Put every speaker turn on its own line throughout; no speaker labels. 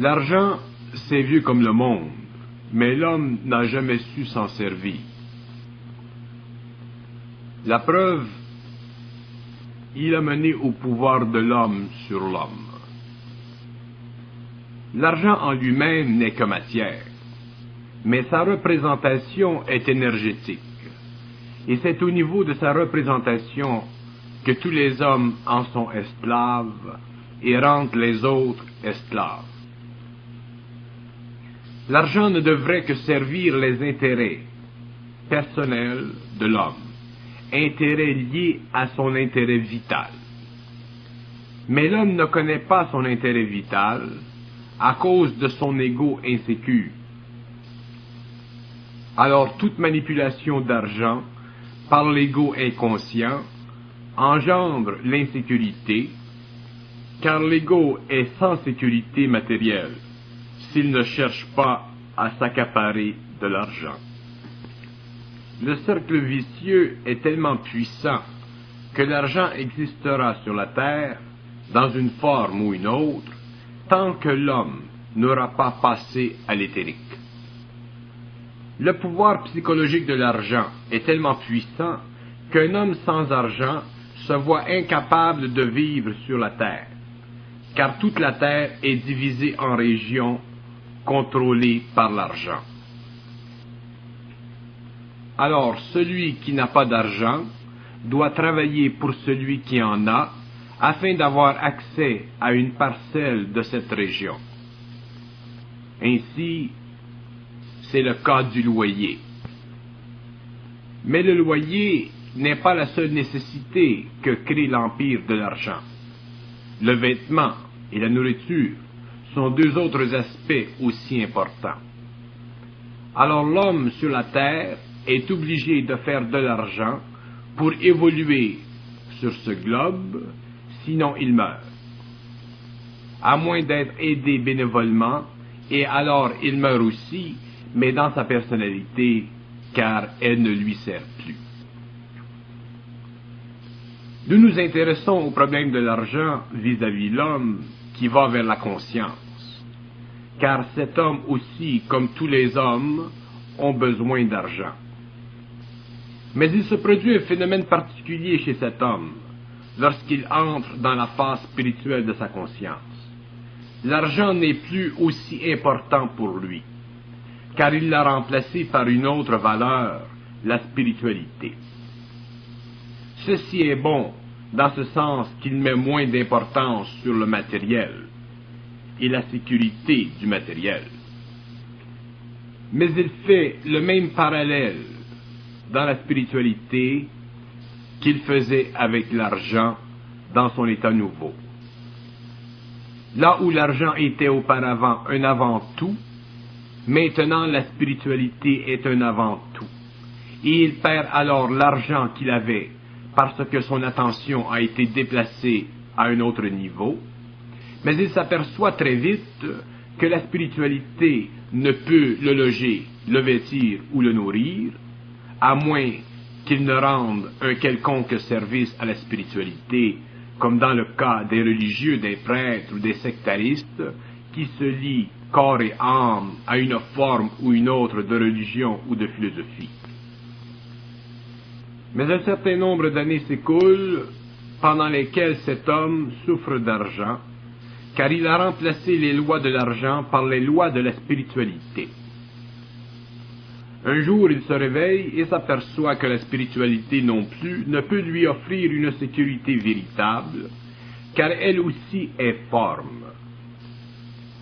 L'argent, c'est vieux comme le monde, mais l'homme n'a jamais su s'en servir. La preuve, il a mené au pouvoir de l'homme sur l'homme. L'argent en lui-même n'est que matière, mais sa représentation est énergétique. Et c'est au niveau de sa représentation que tous les hommes en sont esclaves et rendent les autres esclaves. L'argent ne devrait que servir les intérêts personnels de l'homme, intérêts liés à son intérêt vital. Mais l'homme ne connaît pas son intérêt vital à cause de son ego insécure. Alors toute manipulation d'argent par l'ego inconscient engendre l'insécurité, car l'ego est sans sécurité matérielle s'il ne cherche pas à s'accaparer de l'argent. Le cercle vicieux est tellement puissant que l'argent existera sur la terre, dans une forme ou une autre, tant que l'homme n'aura pas passé à l'éthérique. Le pouvoir psychologique de l'argent est tellement puissant qu'un homme sans argent se voit incapable de vivre sur la terre, car toute la terre est divisée en régions contrôlées par l'argent. Alors, celui qui n'a pas d'argent doit travailler pour celui qui en a, afin d'avoir accès à une parcelle de cette région. Ainsi, c'est le cas du loyer. Mais le loyer n'est pas la seule nécessité que crée l'empire de l'argent. Le vêtement et la nourriture sont deux autres aspects aussi importants. Alors l'homme sur la terre est obligé de faire de l'argent pour évoluer sur ce globe, sinon il meurt. À moins d'être aidé bénévolement, et alors il meurt aussi, mais dans sa personnalité, car elle ne lui sert plus. Nous nous intéressons au problème de l'argent vis-à-vis l'homme qui va vers la conscience, car cet homme aussi, comme tous les hommes, ont besoin d'argent. Mais il se produit un phénomène particulier chez cet homme, lorsqu'il entre dans la phase spirituelle de sa conscience. L'argent n'est plus aussi important pour lui, car il l'a remplacé par une autre valeur, la spiritualité. Ceci est bon, dans ce sens qu'il met moins d'importance sur le matériel et la sécurité du matériel. Mais il fait le même parallèle dans la spiritualité qu'il faisait avec l'argent dans son état nouveau. Là où l'argent était auparavant un avant-tout, maintenant la spiritualité est un avant-tout. Et il perd alors l'argent qu'il avait parce que son attention a été déplacée à un autre niveau, mais il s'aperçoit très vite que la spiritualité ne peut le loger, le vêtir ou le nourrir, à moins qu'il ne rende un quelconque service à la spiritualité, comme dans le cas des religieux, des prêtres ou des sectaristes, qui se lient corps et âme à une forme ou une autre de religion ou de philosophie. Mais un certain nombre d'années s'écoulent pendant lesquelles cet homme souffre d'argent, car il a remplacé les lois de l'argent par les lois de la spiritualité. Un jour, il se réveille et s'aperçoit que la spiritualité non plus ne peut lui offrir une sécurité véritable, car elle aussi est forme.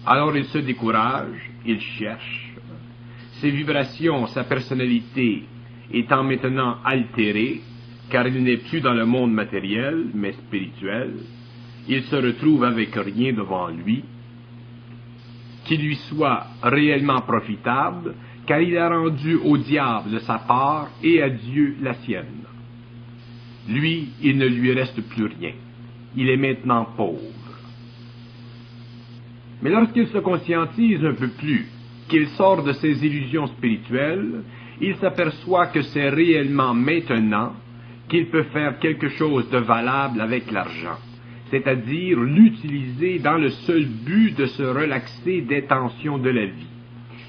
Alors il se décourage, il cherche. Ses vibrations, sa personnalité étant maintenant altérée, car il n'est plus dans le monde matériel, mais spirituel, il se retrouve avec rien devant lui, qui lui soit réellement profitable, car il a rendu au diable sa part et à Dieu la sienne. Lui, il ne lui reste plus rien. Il est maintenant pauvre. Mais lorsqu'il se conscientise un peu plus, qu'il sort de ses illusions spirituelles, il s'aperçoit que c'est réellement maintenant qu'il peut faire quelque chose de valable avec l'argent. c'est-à-dire l'utiliser dans le seul but de se relaxer des tensions de la vie,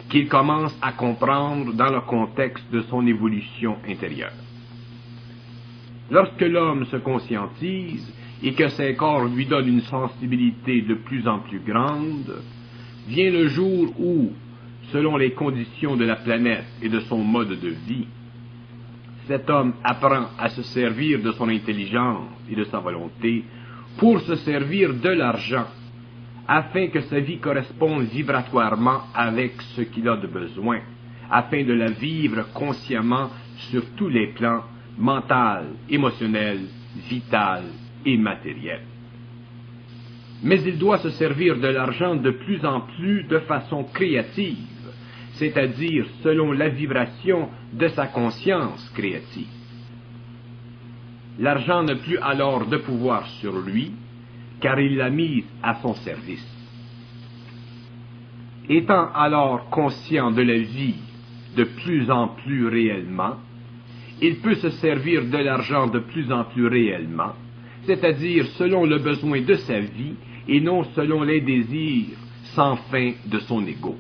qu'il commence à comprendre dans le contexte de son évolution intérieure. Lorsque l'homme se conscientise et que ses corps lui donnent une sensibilité de plus en plus grande, vient le jour où, selon les conditions de la planète et de son mode de vie, cet homme apprend à se servir de son intelligence et de sa volonté pour se servir de l'argent, afin que sa vie corresponde vibratoirement avec ce qu'il a de besoin, afin de la vivre consciemment sur tous les plans, mental, émotionnel, vital et matériel. Mais il doit se servir de l'argent de plus en plus de façon créative, c'est-à-dire selon la vibration de sa conscience créative. L'argent n'a plus alors de pouvoir sur lui, car il l'a mise à son service. Étant alors conscient de la vie de plus en plus réellement, il peut se servir de l'argent de plus en plus réellement, c'est-à-dire selon le besoin de sa vie et non selon les désirs sans fin de son ego.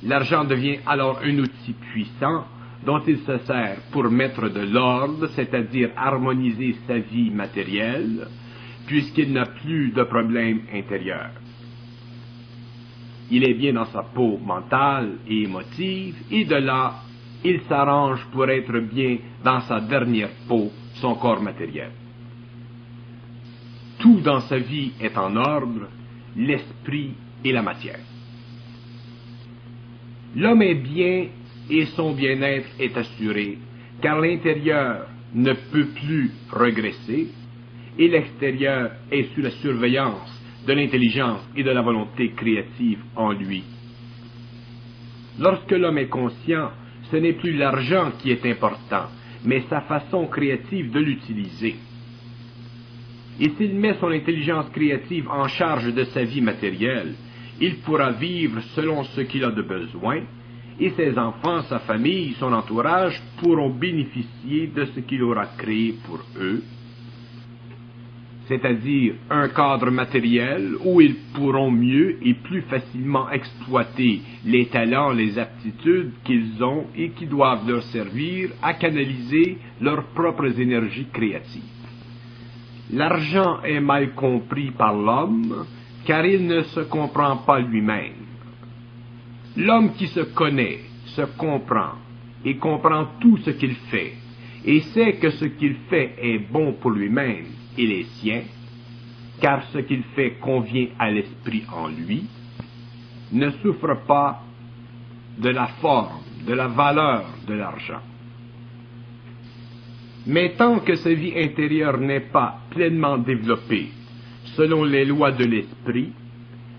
L'argent devient alors un outil puissant dont il se sert pour mettre de l'ordre, c'est-à-dire harmoniser sa vie matérielle, puisqu'il n'a plus de problème intérieur. Il est bien dans sa peau mentale et émotive, et de là, il s'arrange pour être bien dans sa dernière peau, son corps matériel. Tout dans sa vie est en ordre, l'esprit et la matière. L'homme est bien et son bien-être est assuré, car l'intérieur ne peut plus regresser et l'extérieur est sous la surveillance de l'intelligence et de la volonté créative en lui. Lorsque l'homme est conscient, ce n'est plus l'argent qui est important, mais sa façon créative de l'utiliser. Et s'il met son intelligence créative en charge de sa vie matérielle, il pourra vivre selon ce qu'il a de besoin, et ses enfants, sa famille, son entourage pourront bénéficier de ce qu'il aura créé pour eux, c'est-à-dire un cadre matériel où ils pourront mieux et plus facilement exploiter les talents, les aptitudes qu'ils ont et qui doivent leur servir à canaliser leurs propres énergies créatives. L'argent est mal compris par l'homme, car il ne se comprend pas lui-même. L'homme qui se connaît, se comprend, et comprend tout ce qu'il fait, et sait que ce qu'il fait est bon pour lui-même et les siens, car ce qu'il fait convient à l'esprit en lui, ne souffre pas de la forme, de la valeur de l'argent. Mais tant que sa vie intérieure n'est pas pleinement développée selon les lois de l'esprit,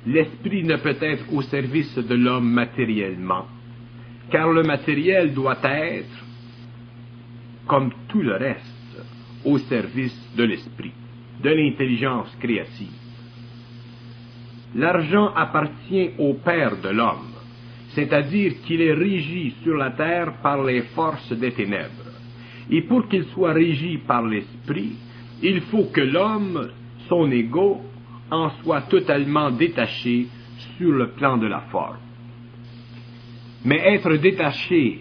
l'esprit ne peut être au service de l'homme matériellement, car le matériel doit être, comme tout le reste, au service de l'esprit, de l'intelligence créative. L'argent appartient au Père de l'homme, c'est-à-dire qu'il est régi sur la terre par les forces des ténèbres. Et pour qu'il soit régi par l'esprit, il faut que l'homme, son ego, en soit totalement détaché sur le plan de la forme. Mais être détaché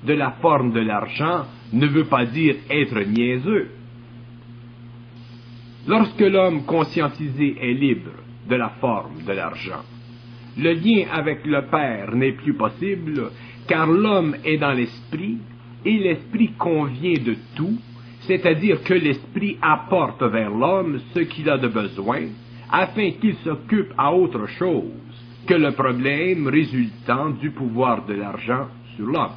de la forme de l'argent ne veut pas dire être niaiseux. Lorsque l'homme conscientisé est libre de la forme de l'argent, le lien avec le Père n'est plus possible, car l'homme est dans l'esprit, et l'esprit convient de tout, c'est-à-dire que l'esprit apporte vers l'homme ce qu'il a de besoin, afin qu'il s'occupe à autre chose que le problème résultant du pouvoir de l'argent sur l'homme,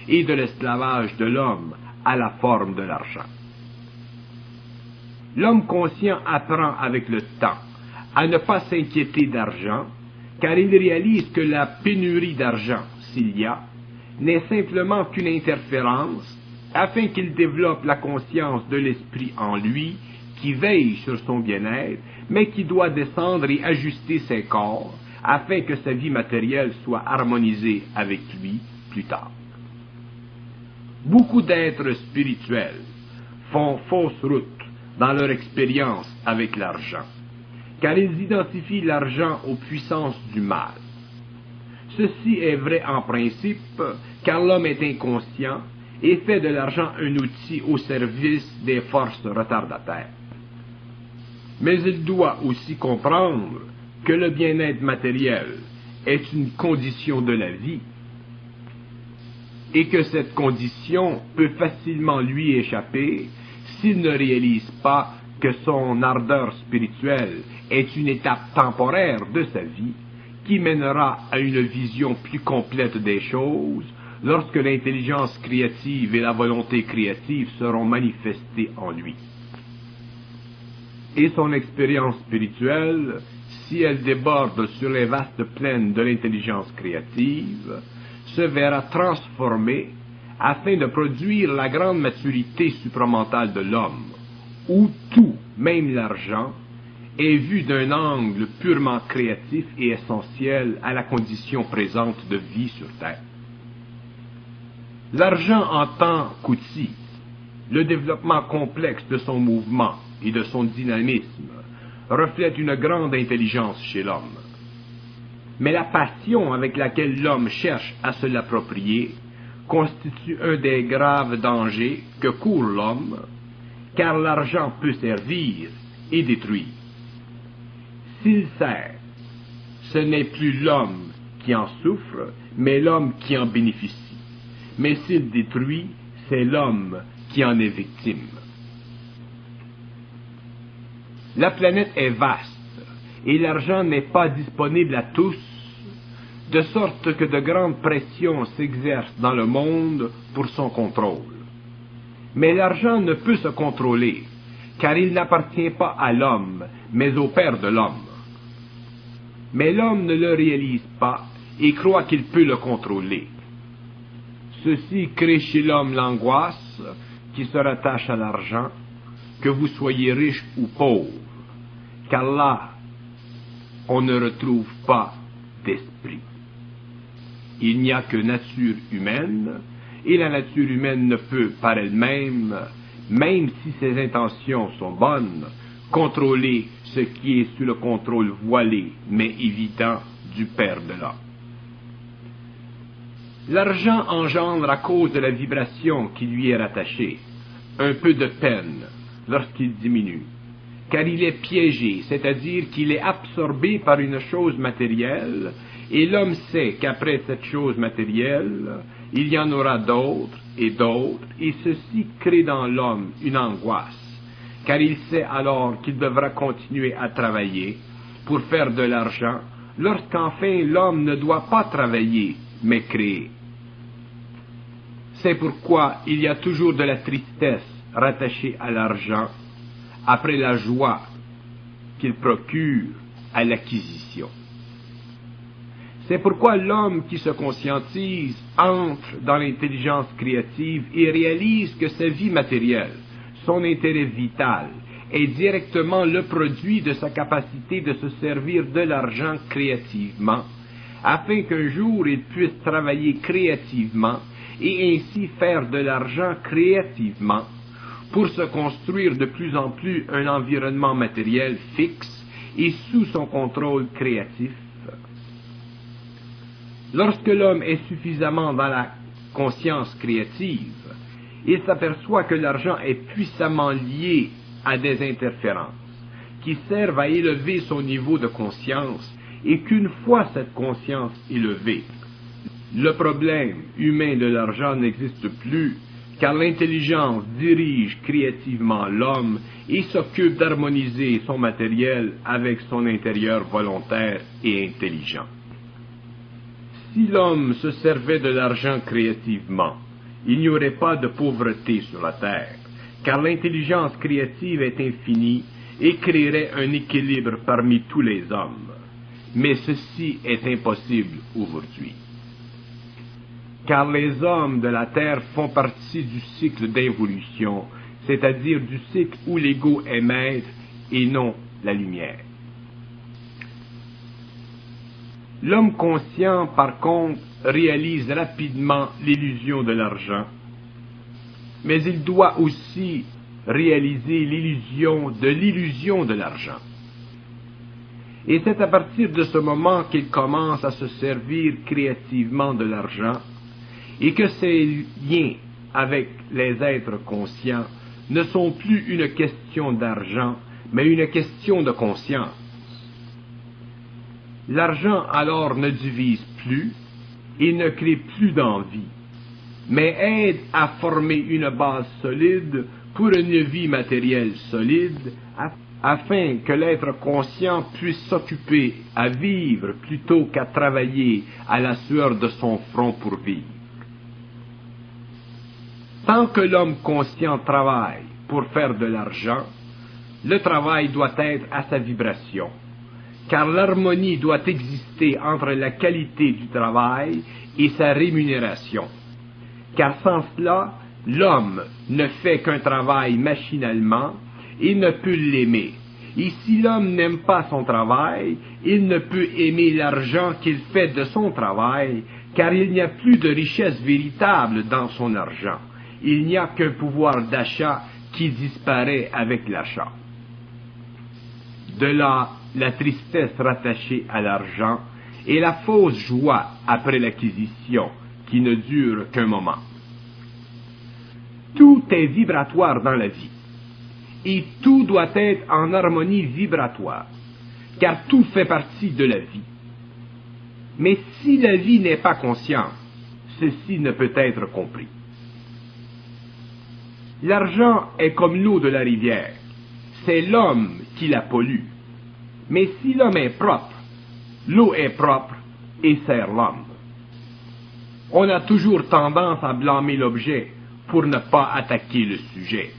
et de l'esclavage de l'homme à la forme de l'argent. L'homme conscient apprend avec le temps à ne pas s'inquiéter d'argent, car il réalise que la pénurie d'argent, s'il y a, n'est simplement qu'une interférence, afin qu'il développe la conscience de l'esprit en lui, qui veille sur son bien-être, mais qui doit descendre et ajuster ses corps, afin que sa vie matérielle soit harmonisée avec lui plus tard. Beaucoup d'êtres spirituels font fausse route dans leur expérience avec l'argent, car ils identifient l'argent aux puissances du mal. Ceci est vrai en principe, car l'homme est inconscient et fait de l'argent un outil au service des forces retardataires. Mais il doit aussi comprendre que le bien-être matériel est une condition de la vie et que cette condition peut facilement lui échapper s'il ne réalise pas que son ardeur spirituelle est une étape temporaire de sa vie qui mènera à une vision plus complète des choses lorsque l'intelligence créative et la volonté créative seront manifestées en lui. Et son expérience spirituelle, si elle déborde sur les vastes plaines de l'intelligence créative, se verra transformée afin de produire la grande maturité supramentale de l'homme, où tout, même l'argent, est vu d'un angle purement créatif et essentiel à la condition présente de vie sur Terre. L'argent en tant qu'outil, le développement complexe de son mouvement et de son dynamisme, reflète une grande intelligence chez l'homme. Mais la passion avec laquelle l'homme cherche à se l'approprier constitue un des graves dangers que court l'homme, car l'argent peut servir et détruire. S'il sert, ce n'est plus l'homme qui en souffre, mais l'homme qui en bénéficie. Mais s'il détruit, c'est l'homme qui en est victime. La planète est vaste, et l'argent n'est pas disponible à tous, de sorte que de grandes pressions s'exercent dans le monde pour son contrôle. Mais l'argent ne peut se contrôler, car il n'appartient pas à l'homme, mais au Père de l'homme. Mais l'homme ne le réalise pas et croit qu'il peut le contrôler. Ceci crée chez l'homme l'angoisse qui se rattache à l'argent, que vous soyez riche ou pauvre, car là, on ne retrouve pas d'esprit. Il n'y a que nature humaine, et la nature humaine ne peut par elle-même, même si ses intentions sont bonnes, contrôler ce qui est sous le contrôle voilé, mais évident, du Père de l'homme. L'argent engendre à cause de la vibration qui lui est rattachée un peu de peine lorsqu'il diminue, car il est piégé, c'est-à-dire qu'il est absorbé par une chose matérielle, et l'homme sait qu'après cette chose matérielle, il y en aura d'autres, et ceci crée dans l'homme une angoisse, car il sait alors qu'il devra continuer à travailler pour faire de l'argent, lorsqu'enfin l'homme ne doit pas travailler, mais créer. C'est pourquoi il y a toujours de la tristesse rattachée à l'argent, après la joie qu'il procure à l'acquisition. C'est pourquoi l'homme qui se conscientise entre dans l'intelligence créative et réalise que sa vie matérielle, son intérêt vital, est directement le produit de sa capacité de se servir de l'argent créativement, afin qu'un jour il puisse travailler créativement et ainsi faire de l'argent créativement, pour se construire de plus en plus un environnement matériel fixe et sous son contrôle créatif. Lorsque l'homme est suffisamment dans la conscience créative, il s'aperçoit que l'argent est puissamment lié à des interférences qui servent à élever son niveau de conscience et qu'une fois cette conscience élevée, le problème humain de l'argent n'existe plus, car l'intelligence dirige créativement l'homme et s'occupe d'harmoniser son matériel avec son intérieur volontaire et intelligent. Si l'homme se servait de l'argent créativement, il n'y aurait pas de pauvreté sur la terre, car l'intelligence créative est infinie et créerait un équilibre parmi tous les hommes. Mais ceci est impossible aujourd'hui, car les hommes de la terre font partie du cycle d'involution, c'est-à-dire du cycle où l'ego est maître et non la lumière. L'homme conscient, par contre, réalise rapidement l'illusion de l'argent, mais il doit aussi réaliser l'illusion de l'argent. Et c'est à partir de ce moment qu'il commence à se servir créativement de l'argent et que ses liens avec les êtres conscients ne sont plus une question d'argent, mais une question de conscience. L'argent alors ne divise plus, il ne crée plus d'envie, mais aide à former une base solide pour une vie matérielle solide, afin que l'être conscient puisse s'occuper à vivre plutôt qu'à travailler à la sueur de son front pour vivre. Tant que l'homme conscient travaille pour faire de l'argent, le travail doit être à sa vibration, car l'harmonie doit exister entre la qualité du travail et sa rémunération, car sans cela, l'homme ne fait qu'un travail machinalement, il ne peut l'aimer. Et si l'homme n'aime pas son travail, il ne peut aimer l'argent qu'il fait de son travail, car il n'y a plus de richesse véritable dans son argent. Il n'y a qu'un pouvoir d'achat qui disparaît avec l'achat. De là, la tristesse rattachée à l'argent et la fausse joie après l'acquisition qui ne dure qu'un moment. Tout est vibratoire dans la vie. Et tout doit être en harmonie vibratoire, car tout fait partie de la vie. Mais si la vie n'est pas consciente, ceci ne peut être compris. L'argent est comme l'eau de la rivière, c'est l'homme qui la pollue. Mais si l'homme est propre, l'eau est propre et sert l'homme. On a toujours tendance à blâmer l'objet pour ne pas attaquer le sujet.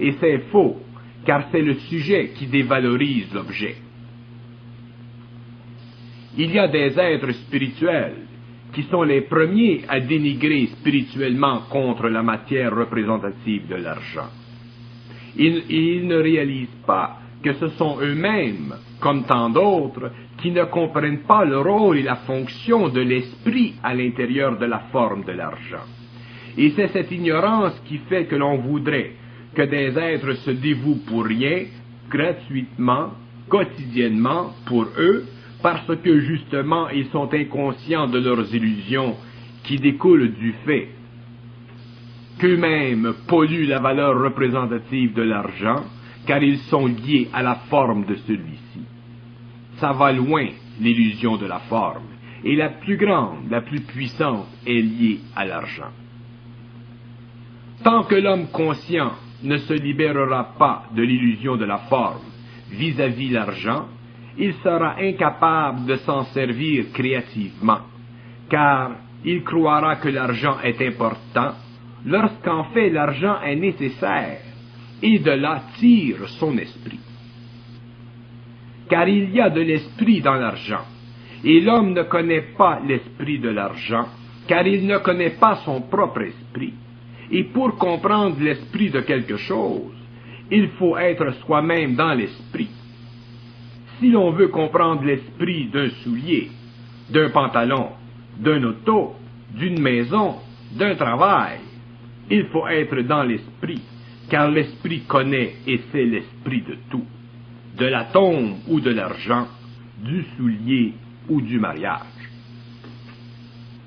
Et c'est faux, car c'est le sujet qui dévalorise l'objet. Il y a des êtres spirituels qui sont les premiers à dénigrer spirituellement contre la matière représentative de l'argent. Ils ne réalisent pas que ce sont eux-mêmes, comme tant d'autres, qui ne comprennent pas le rôle et la fonction de l'esprit à l'intérieur de la forme de l'argent. Et c'est cette ignorance qui fait que l'on voudrait que des êtres se dévouent pour rien, gratuitement, quotidiennement, pour eux, parce que justement ils sont inconscients de leurs illusions qui découlent du fait qu'eux-mêmes polluent la valeur représentative de l'argent, car ils sont liés à la forme de celui-ci. Ça va loin, l'illusion de la forme, et la plus grande, la plus puissante est liée à l'argent. Tant que l'homme conscient ne se libérera pas de l'illusion de la forme vis-à-vis l'argent, il sera incapable de s'en servir créativement, car il croira que l'argent est important, lorsqu'en fait l'argent est nécessaire, et de là tire son esprit. Car il y a de l'esprit dans l'argent, et l'homme ne connaît pas l'esprit de l'argent, car il ne connaît pas son propre esprit. Et pour comprendre l'esprit de quelque chose, il faut être soi-même dans l'esprit. Si l'on veut comprendre l'esprit d'un soulier, d'un pantalon, d'un auto, d'une maison, d'un travail, il faut être dans l'esprit, car l'esprit connaît et sait l'esprit de tout, de la tombe ou de l'argent, du soulier ou du mariage.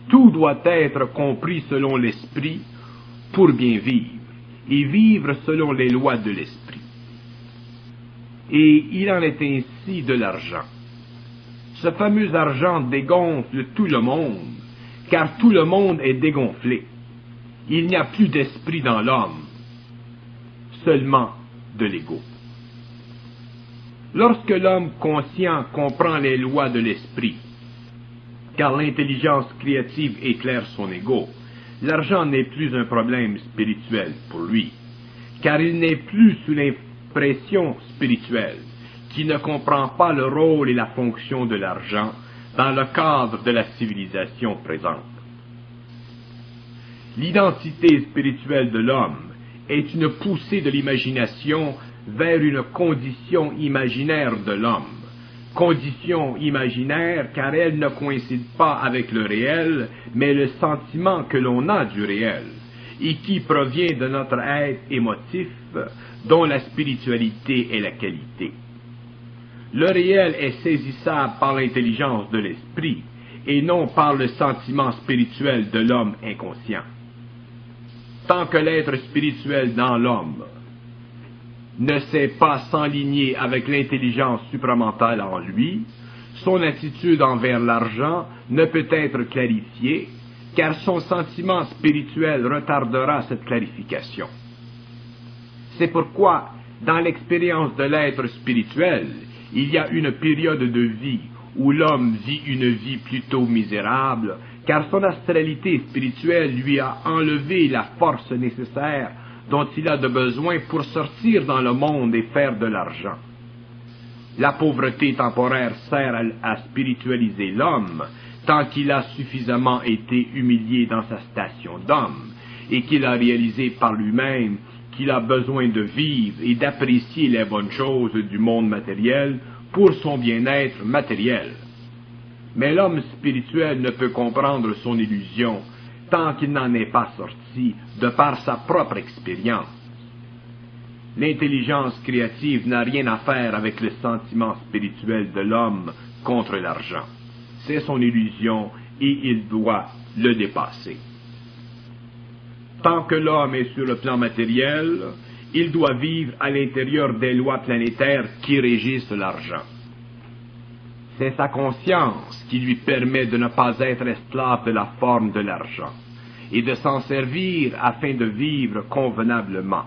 Tout doit être compris selon l'esprit pour bien vivre, et vivre selon les lois de l'esprit. Et il en est ainsi de l'argent. Ce fameux argent dégonfle tout le monde, car tout le monde est dégonflé. Il n'y a plus d'esprit dans l'homme, seulement de l'ego. Lorsque l'homme conscient comprend les lois de l'esprit, car l'intelligence créative éclaire son ego, l'argent n'est plus un problème spirituel pour lui, car il n'est plus sous l'impression spirituelle, qui ne comprend pas le rôle et la fonction de l'argent dans le cadre de la civilisation présente. L'identité spirituelle de l'homme est une poussée de l'imagination vers une condition imaginaire de l'homme. Condition imaginaire car elle ne coïncide pas avec le réel, mais le sentiment que l'on a du réel, et qui provient de notre être émotif, dont la spiritualité est la qualité. Le réel est saisissable par l'intelligence de l'esprit et non par le sentiment spirituel de l'homme inconscient. Tant que l'être spirituel dans l'homme ne sait pas s'enligner avec l'intelligence supramentale en lui, son attitude envers l'argent ne peut être clarifiée, car son sentiment spirituel retardera cette clarification. C'est pourquoi, dans l'expérience de l'être spirituel, il y a une période de vie où l'homme vit une vie plutôt misérable, car son astralité spirituelle lui a enlevé la force nécessaire dont il a de besoin pour sortir dans le monde et faire de l'argent. La pauvreté temporaire sert à spiritualiser l'homme, tant qu'il a suffisamment été humilié dans sa station d'homme, et qu'il a réalisé par lui-même qu'il a besoin de vivre et d'apprécier les bonnes choses du monde matériel pour son bien-être matériel. Mais l'homme spirituel ne peut comprendre son illusion tant qu'il n'en est pas sorti de par sa propre expérience. L'intelligence créative n'a rien à faire avec le sentiment spirituel de l'homme contre l'argent. C'est son illusion et il doit le dépasser. Tant que l'homme est sur le plan matériel, il doit vivre à l'intérieur des lois planétaires qui régissent l'argent. C'est sa conscience qui lui permet de ne pas être esclave de la forme de l'argent et de s'en servir afin de vivre convenablement.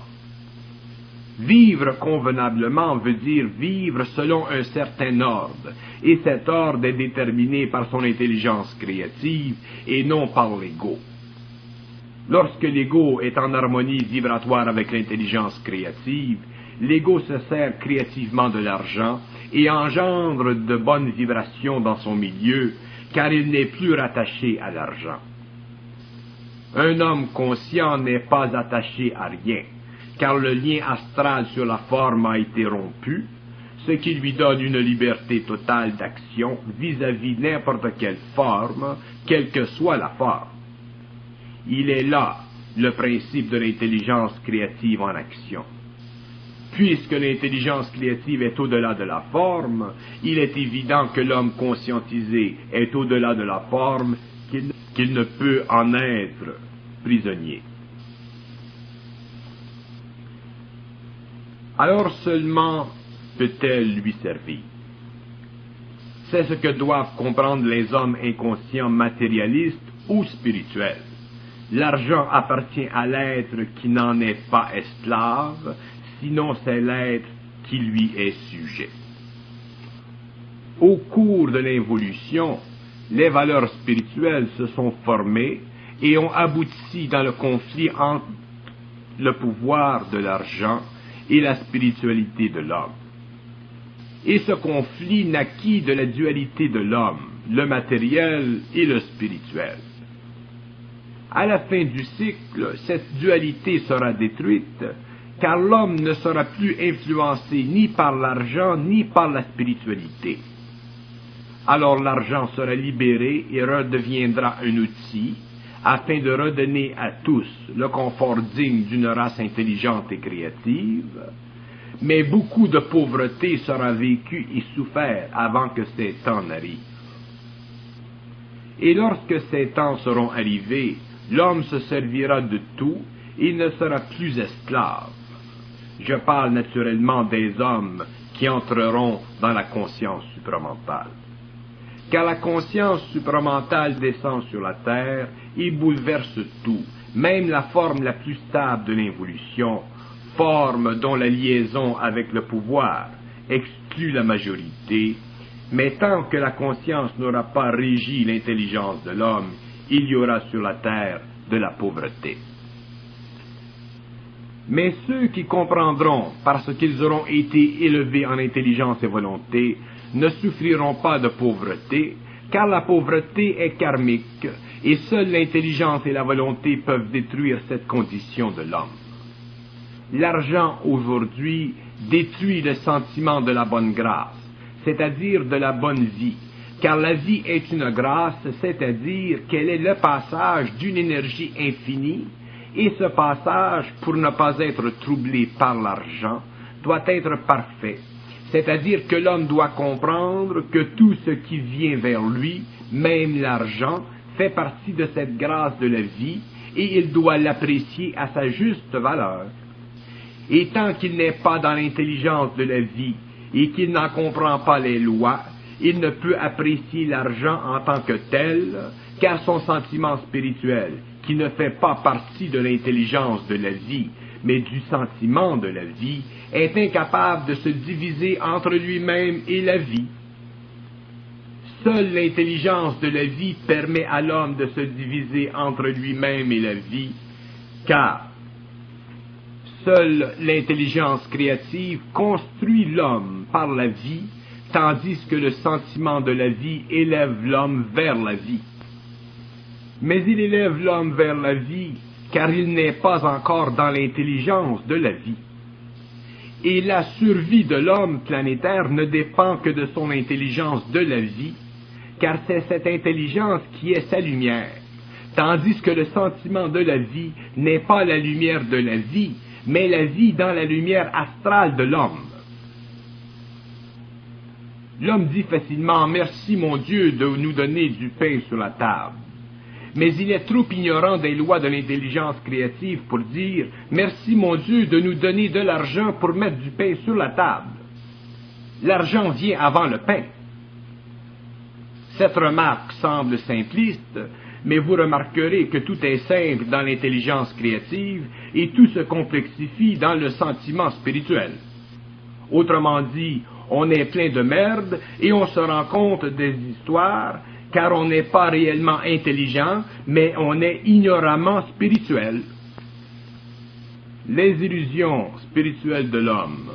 Vivre convenablement veut dire vivre selon un certain ordre, et cet ordre est déterminé par son intelligence créative et non par l'ego. Lorsque l'ego est en harmonie vibratoire avec l'intelligence créative, l'ego se sert créativement de l'argent et engendre de bonnes vibrations dans son milieu, car il n'est plus rattaché à l'argent. Un homme conscient n'est pas attaché à rien, car le lien astral sur la forme a été rompu, ce qui lui donne une liberté totale d'action vis-à-vis n'importe quelle forme, quelle que soit la forme. Il est là le principe de l'intelligence créative en action. Puisque l'intelligence créative est au-delà de la forme, il est évident que l'homme conscientisé est au-delà de la forme, qu'il ne peut en être prisonnier. Alors seulement peut-elle lui servir. C'est ce que doivent comprendre les hommes inconscients matérialistes ou spirituels. L'argent appartient à l'être qui n'en est pas esclave, sinon c'est l'être qui lui est sujet. Au cours de l'évolution, les valeurs spirituelles se sont formées et ont abouti dans le conflit entre le pouvoir de l'argent et la spiritualité de l'homme. Et ce conflit naquit de la dualité de l'homme, le matériel et le spirituel. À la fin du cycle, cette dualité sera détruite, car l'homme ne sera plus influencé ni par l'argent ni par la spiritualité. Alors l'argent sera libéré et redeviendra un outil, afin de redonner à tous le confort digne d'une race intelligente et créative, mais beaucoup de pauvreté sera vécue et souffert avant que ces temps n'arrivent. Et lorsque ces temps seront arrivés, l'homme se servira de tout et ne sera plus esclave. Je parle naturellement des hommes qui entreront dans la conscience supramentale. Car la conscience supramentale descend sur la terre et bouleverse tout, même la forme la plus stable de l'involution, forme dont la liaison avec le pouvoir exclut la majorité, mais tant que la conscience n'aura pas régi l'intelligence de l'homme, il y aura sur la terre de la pauvreté. Mais ceux qui comprendront, parce qu'ils auront été élevés en intelligence et volonté, ne souffriront pas de pauvreté, car la pauvreté est karmique, et seule l'intelligence et la volonté peuvent détruire cette condition de l'homme. L'argent aujourd'hui détruit le sentiment de la bonne grâce, c'est-à-dire de la bonne vie, car la vie est une grâce, c'est-à-dire qu'elle est le passage d'une énergie infinie et ce passage, pour ne pas être troublé par l'argent, doit être parfait, c'est-à-dire que l'homme doit comprendre que tout ce qui vient vers lui, même l'argent, fait partie de cette grâce de la vie, et il doit l'apprécier à sa juste valeur. Et tant qu'il n'est pas dans l'intelligence de la vie, et qu'il n'en comprend pas les lois, il ne peut apprécier l'argent en tant que tel, car son sentiment spirituel, qui ne fait pas partie de l'intelligence de la vie, mais du sentiment de la vie, est incapable de se diviser entre lui-même et la vie. Seule l'intelligence de la vie permet à l'homme de se diviser entre lui-même et la vie, car seule l'intelligence créative construit l'homme par la vie, tandis que le sentiment de la vie élève l'homme vers la vie. Mais il élève l'homme vers la vie, car il n'est pas encore dans l'intelligence de la vie. Et la survie de l'homme planétaire ne dépend que de son intelligence de la vie, car c'est cette intelligence qui est sa lumière, tandis que le sentiment de la vie n'est pas la lumière de la vie, mais la vie dans la lumière astrale de l'homme. L'homme dit facilement « Merci mon Dieu de nous donner du pain sur la table ». Mais il est trop ignorant des lois de l'intelligence créative pour dire « Merci mon Dieu de nous donner de l'argent pour mettre du pain sur la table ». L'argent vient avant le pain. Cette remarque semble simpliste, mais vous remarquerez que tout est simple dans l'intelligence créative et tout se complexifie dans le sentiment spirituel. Autrement dit, on est plein de merde et on se rend compte des histoires, car on n'est pas réellement intelligent, mais on est ignoramment spirituel. Les illusions spirituelles de l'homme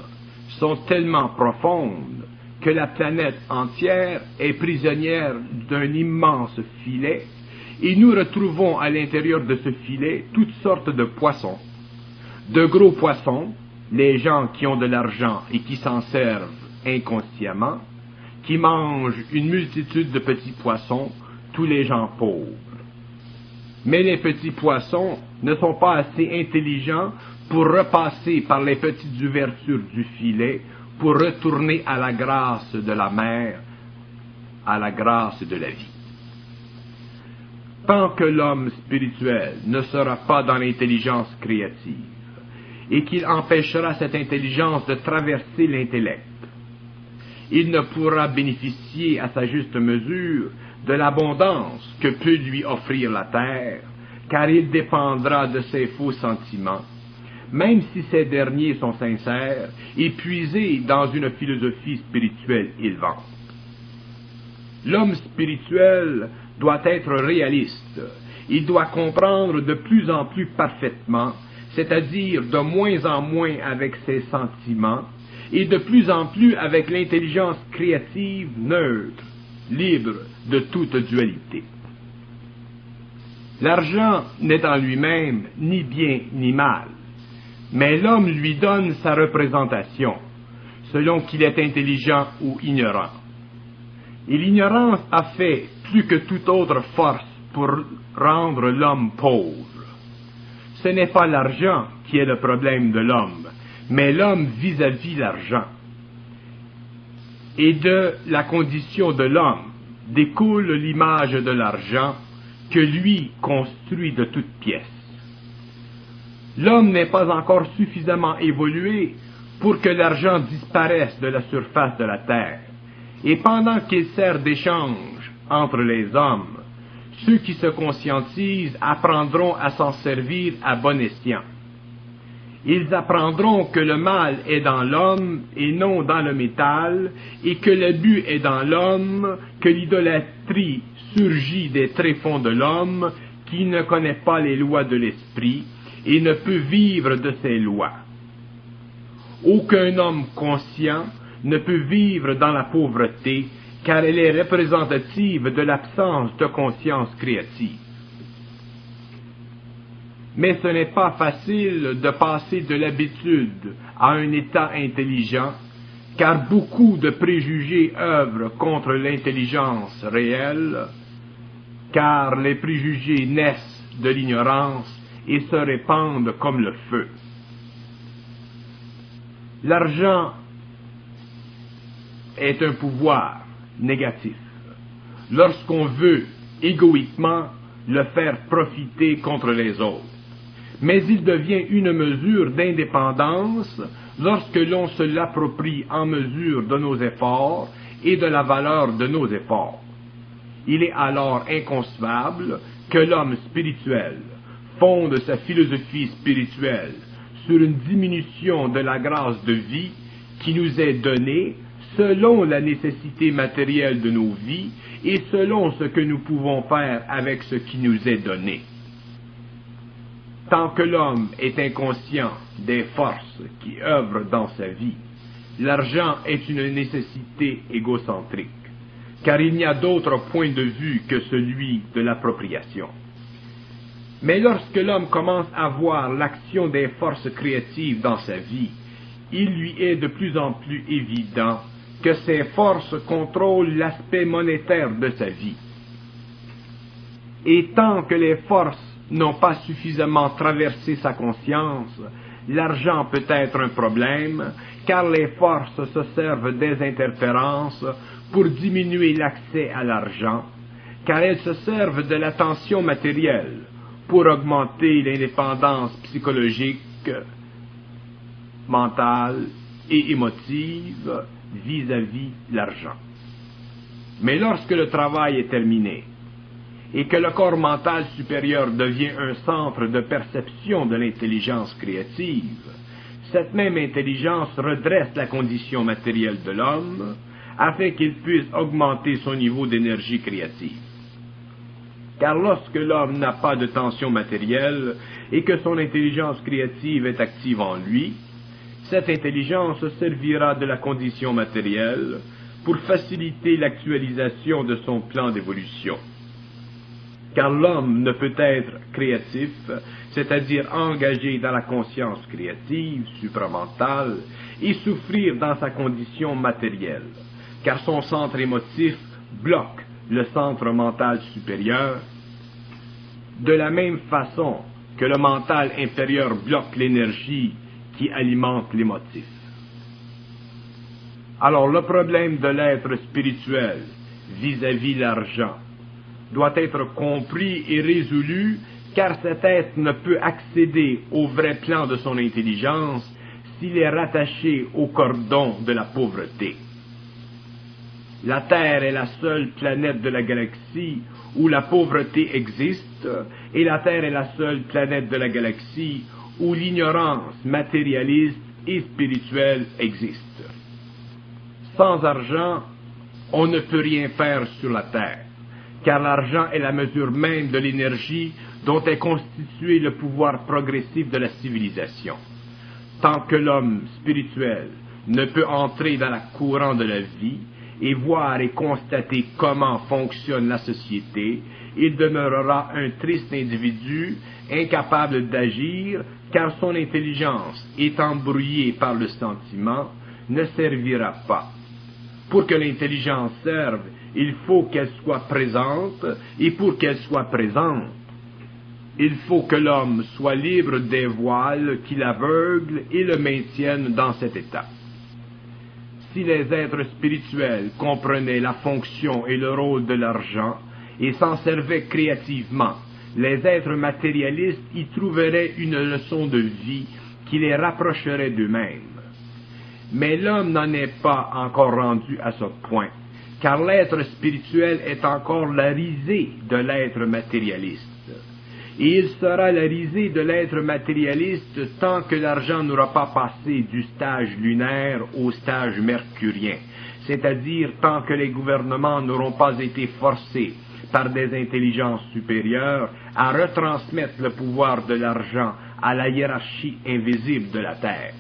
sont tellement profondes que la planète entière est prisonnière d'un immense filet, et nous retrouvons à l'intérieur de ce filet toutes sortes de poissons. De gros poissons, les gens qui ont de l'argent et qui s'en servent inconsciemment, qui mangent une multitude de petits poissons, tous les gens pauvres. Mais les petits poissons ne sont pas assez intelligents pour repasser par les petites ouvertures du filet, pour retourner à la grâce de la mer, à la grâce de la vie. Tant que l'homme spirituel ne sera pas dans l'intelligence créative, et qu'il empêchera cette intelligence de traverser l'intellect, il ne pourra bénéficier à sa juste mesure de l'abondance que peut lui offrir la terre, car il dépendra de ses faux sentiments, même si ces derniers sont sincères et puisés dans une philosophie spirituelle élevante. L'homme spirituel doit être réaliste, il doit comprendre de plus en plus parfaitement, c'est-à-dire de moins en moins avec ses sentiments, et de plus en plus avec l'intelligence créative neutre, libre de toute dualité. L'argent n'est en lui-même ni bien ni mal, mais l'homme lui donne sa représentation, selon qu'il est intelligent ou ignorant. Et l'ignorance a fait plus que toute autre force pour rendre l'homme pauvre. Ce n'est pas l'argent qui est le problème de l'homme, mais l'homme vis-à-vis l'argent. Et de la condition de l'homme découle l'image de l'argent que lui construit de toutes pièces. L'homme n'est pas encore suffisamment évolué pour que l'argent disparaisse de la surface de la terre. Et pendant qu'il sert d'échange entre les hommes, ceux qui se conscientisent apprendront à s'en servir à bon escient. Ils apprendront que le mal est dans l'homme et non dans le métal, et que l'abus est dans l'homme, que l'idolâtrie surgit des tréfonds de l'homme, qui ne connaît pas les lois de l'esprit, et ne peut vivre de ces lois. Aucun homme conscient ne peut vivre dans la pauvreté, car elle est représentative de l'absence de conscience créative. Mais ce n'est pas facile de passer de l'habitude à un état intelligent, car beaucoup de préjugés œuvrent contre l'intelligence réelle, car les préjugés naissent de l'ignorance et se répandent comme le feu. L'argent est un pouvoir négatif lorsqu'on veut égoïquement le faire profiter contre les autres. Mais il devient une mesure d'indépendance lorsque l'on se l'approprie en mesure de nos efforts et de la valeur de nos efforts. Il est alors inconcevable que l'homme spirituel fonde sa philosophie spirituelle sur une diminution de la grâce de vie qui nous est donnée selon la nécessité matérielle de nos vies et selon ce que nous pouvons faire avec ce qui nous est donné. Tant que l'homme est inconscient des forces qui œuvrent dans sa vie, l'argent est une nécessité égocentrique, car il n'y a d'autre point de vue que celui de l'appropriation. Mais lorsque l'homme commence à voir l'action des forces créatives dans sa vie, il lui est de plus en plus évident que ces forces contrôlent l'aspect monétaire de sa vie. Et tant que les forces n'ont pas suffisamment traversé sa conscience, l'argent peut être un problème, car les forces se servent des interférences pour diminuer l'accès à l'argent, car elles se servent de l'attention matérielle pour augmenter l'indépendance psychologique, mentale et émotive vis-à-vis l'argent. Mais lorsque le travail est terminé et que le corps mental supérieur devient un centre de perception de l'intelligence créative, cette même intelligence redresse la condition matérielle de l'homme afin qu'il puisse augmenter son niveau d'énergie créative. Car lorsque l'homme n'a pas de tension matérielle et que son intelligence créative est active en lui, cette intelligence servira de la condition matérielle pour faciliter l'actualisation de son plan d'évolution. Car l'homme ne peut être créatif, c'est-à-dire engagé dans la conscience créative, supramentale, et souffrir dans sa condition matérielle, car son centre émotif bloque le centre mental supérieur, de la même façon que le mental inférieur bloque l'énergie qui alimente l'émotif. Alors le problème de l'être spirituel vis-à-vis l'argent doit être compris et résolu, car cet être ne peut accéder au vrai plan de son intelligence s'il est rattaché au cordon de la pauvreté. La Terre est la seule planète de la galaxie où la pauvreté existe, et la Terre est la seule planète de la galaxie où l'ignorance matérialiste et spirituelle existe. Sans argent, on ne peut rien faire sur la Terre, car l'argent est la mesure même de l'énergie dont est constitué le pouvoir progressif de la civilisation. Tant que l'homme spirituel ne peut entrer dans le courant de la vie et voir et constater comment fonctionne la société, il demeurera un triste individu incapable d'agir, car son intelligence, étant brouillée par le sentiment, ne servira pas. Pour que l'intelligence serve, il faut qu'elle soit présente, et pour qu'elle soit présente, il faut que l'homme soit libre des voiles qui l'aveuglent et le maintiennent dans cet état. Si les êtres spirituels comprenaient la fonction et le rôle de l'argent et s'en servaient créativement, les êtres matérialistes y trouveraient une leçon de vie qui les rapprocherait d'eux-mêmes. Mais l'homme n'en est pas encore rendu à ce point, car l'être spirituel est encore la risée de l'être matérialiste. Et il sera la risée de l'être matérialiste tant que l'argent n'aura pas passé du stage lunaire au stage mercurien, c'est-à-dire tant que les gouvernements n'auront pas été forcés par des intelligences supérieures à retransmettre le pouvoir de l'argent à la hiérarchie invisible de la Terre.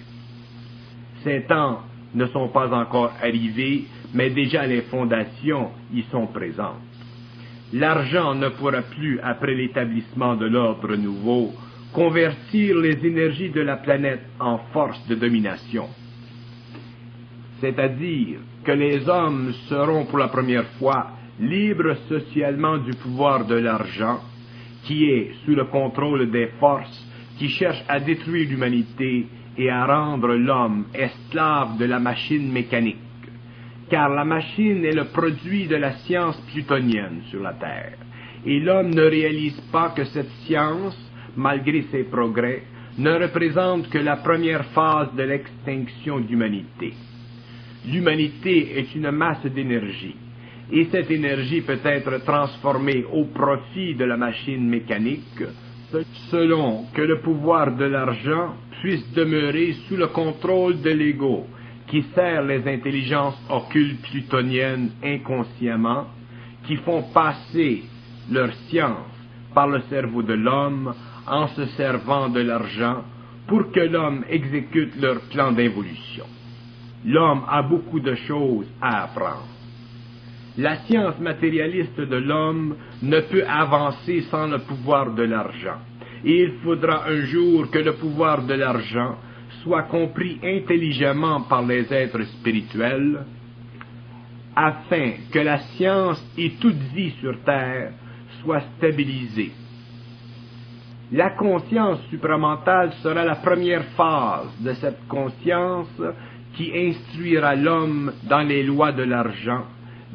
Ces temps ne sont pas encore arrivés, mais déjà les fondations y sont présentes. L'argent ne pourra plus, après l'établissement de l'ordre nouveau, convertir les énergies de la planète en force de domination. C'est-à-dire que les hommes seront pour la première fois libres socialement du pouvoir de l'argent, qui est sous le contrôle des forces qui cherchent à détruire l'humanité et à rendre l'homme esclave de la machine mécanique, car la machine est le produit de la science plutonienne sur la Terre, et l'homme ne réalise pas que cette science, malgré ses progrès, ne représente que la première phase de l'extinction de l'humanité. L'humanité est une masse d'énergie, et cette énergie peut être transformée au profit de la machine mécanique, selon que le pouvoir de l'argent puisse demeurer sous le contrôle de l'ego, qui sert les intelligences occultes plutoniennes inconsciemment, qui font passer leur science par le cerveau de l'homme en se servant de l'argent pour que l'homme exécute leur plan d'involution. L'homme a beaucoup de choses à apprendre. La science matérialiste de l'homme ne peut avancer sans le pouvoir de l'argent, et il faudra un jour que le pouvoir de l'argent soit compris intelligemment par les êtres spirituels, afin que la science et toute vie sur Terre soient stabilisées. La conscience supramentale sera la première phase de cette conscience qui instruira l'homme dans les lois de l'argent,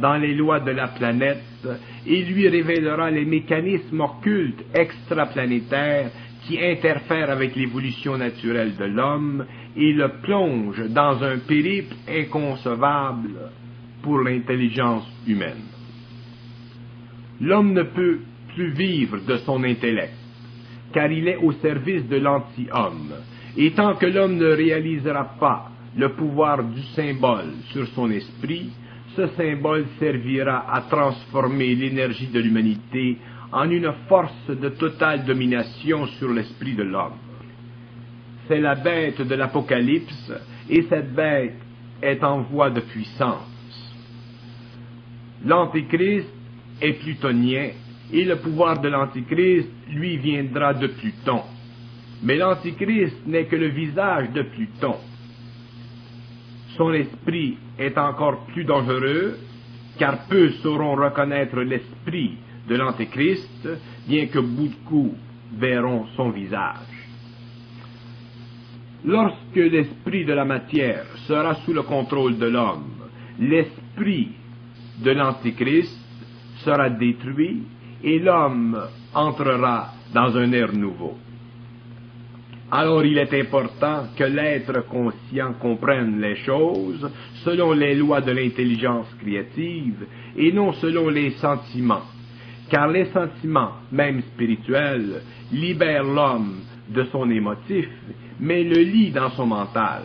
dans les lois de la planète, et lui révélera les mécanismes occultes extraplanétaires qui interfèrent avec l'évolution naturelle de l'homme et le plonge dans un périple inconcevable pour l'intelligence humaine. L'homme ne peut plus vivre de son intellect, car il est au service de l'anti-homme, et tant que l'homme ne réalisera pas le pouvoir du symbole sur son esprit, ce symbole servira à transformer l'énergie de l'humanité en une force de totale domination sur l'esprit de l'homme. C'est la bête de l'Apocalypse, et cette bête est en voie de puissance. L'Antéchrist est plutonien, et le pouvoir de l'Antichrist, lui, viendra de Pluton. Mais l'Antichrist n'est que le visage de Pluton. Son esprit est encore plus dangereux, car peu sauront reconnaître l'esprit de l'Antéchrist, bien que beaucoup verront son visage. Lorsque l'esprit de la matière sera sous le contrôle de l'homme, l'esprit de l'Antéchrist sera détruit et l'homme entrera dans un ère nouveau. Alors il est important que l'être conscient comprenne les choses selon les lois de l'intelligence créative et non selon les sentiments, car les sentiments, même spirituels, libèrent l'homme de son émotif, mais le lient dans son mental,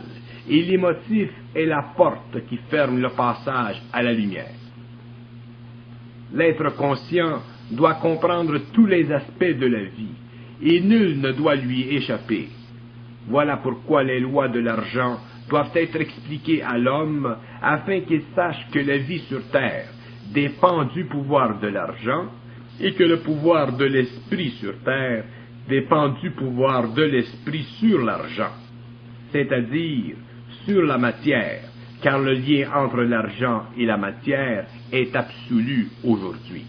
et l'émotif est la porte qui ferme le passage à la lumière. L'être conscient doit comprendre tous les aspects de la vie, et nul ne doit lui échapper. Voilà pourquoi les lois de l'argent doivent être expliquées à l'homme afin qu'il sache que la vie sur terre dépend du pouvoir de l'argent et que le pouvoir de l'esprit sur terre dépend du pouvoir de l'esprit sur l'argent, c'est-à-dire sur la matière, car le lien entre l'argent et la matière est absolu aujourd'hui.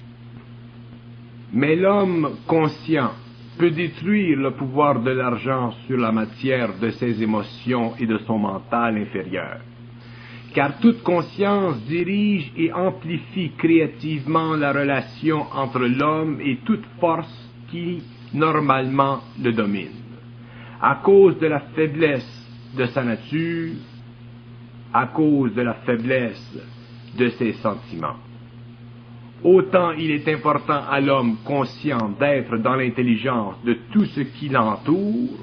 Mais l'homme conscient peut détruire le pouvoir de l'argent sur la matière de ses émotions et de son mental inférieur. Car toute conscience dirige et amplifie créativement la relation entre l'homme et toute force qui, normalement, le domine. À cause de la faiblesse de sa nature, à cause de la faiblesse de ses sentiments. Autant il est important à l'homme conscient d'être dans l'intelligence de tout ce qui l'entoure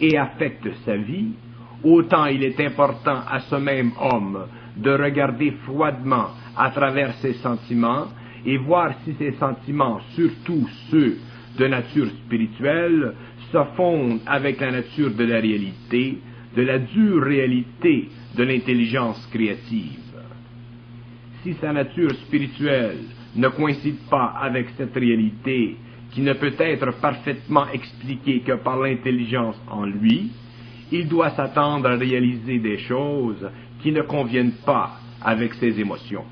et affecte sa vie, autant il est important à ce même homme de regarder froidement à travers ses sentiments et voir si ces sentiments, surtout ceux de nature spirituelle, se fondent avec la nature de la réalité, de la dure réalité de l'intelligence créative. Si sa nature spirituelle ne coïncide pas avec cette réalité qui ne peut être parfaitement expliquée que par l'intelligence en lui, il doit s'attendre à réaliser des choses qui ne conviennent pas avec ses émotions.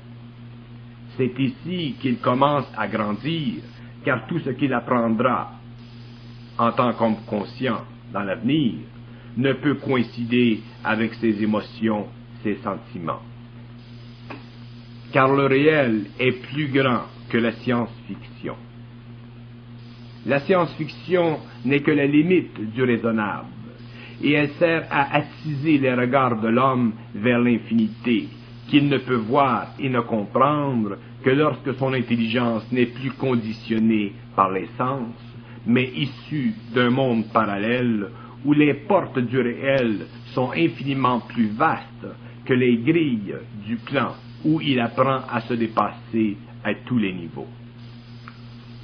C'est ici qu'il commence à grandir, car tout ce qu'il apprendra en tant qu'homme conscient dans l'avenir, ne peut coïncider avec ses émotions, ses sentiments. Car le réel est plus grand que la science-fiction. La science-fiction n'est que la limite du raisonnable, et elle sert à attiser les regards de l'homme vers l'infinité, qu'il ne peut voir et ne comprendre que lorsque son intelligence n'est plus conditionnée par les sens, mais issue d'un monde parallèle où les portes du réel sont infiniment plus vastes que les grilles du plan où il apprend à se dépasser à tous les niveaux.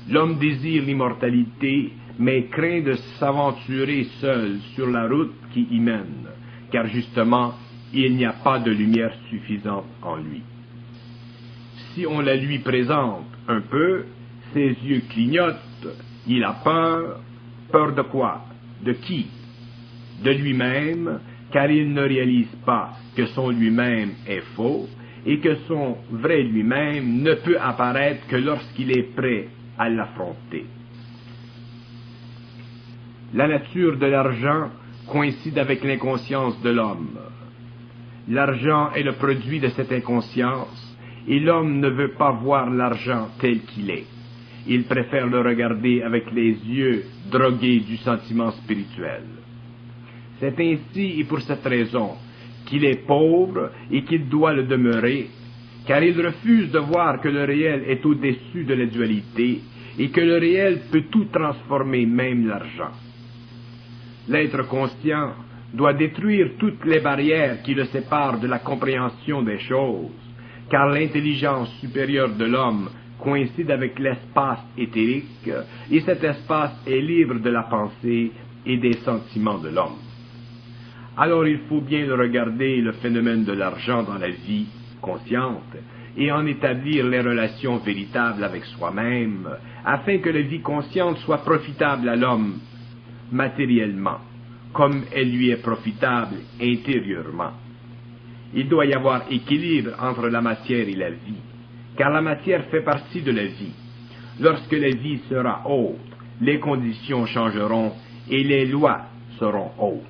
L'homme désire l'immortalité, mais craint de s'aventurer seul sur la route qui y mène, car justement, il n'y a pas de lumière suffisante en lui. Si on la lui présente un peu, ses yeux clignotent, il a peur. Peur de quoi? De qui? De lui-même, car il ne réalise pas que son lui-même est faux et que son vrai lui-même ne peut apparaître que lorsqu'il est prêt à l'affronter. La nature de l'argent coïncide avec l'inconscience de l'homme. L'argent est le produit de cette inconscience et l'homme ne veut pas voir l'argent tel qu'il est. Il préfère le regarder avec les yeux drogués du sentiment spirituel. C'est ainsi et pour cette raison qu'il est pauvre et qu'il doit le demeurer, car il refuse de voir que le réel est au-dessus de la dualité et que le réel peut tout transformer, même l'argent. L'être conscient doit détruire toutes les barrières qui le séparent de la compréhension des choses, car l'intelligence supérieure de l'homme coïncide avec l'espace éthérique, et cet espace est libre de la pensée et des sentiments de l'homme. Alors il faut bien regarder le phénomène de l'argent dans la vie consciente et en établir les relations véritables avec soi-même, afin que la vie consciente soit profitable à l'homme matériellement, comme elle lui est profitable intérieurement. Il doit y avoir équilibre entre la matière et la vie, car la matière fait partie de la vie. Lorsque la vie sera haute, les conditions changeront et les lois seront hautes.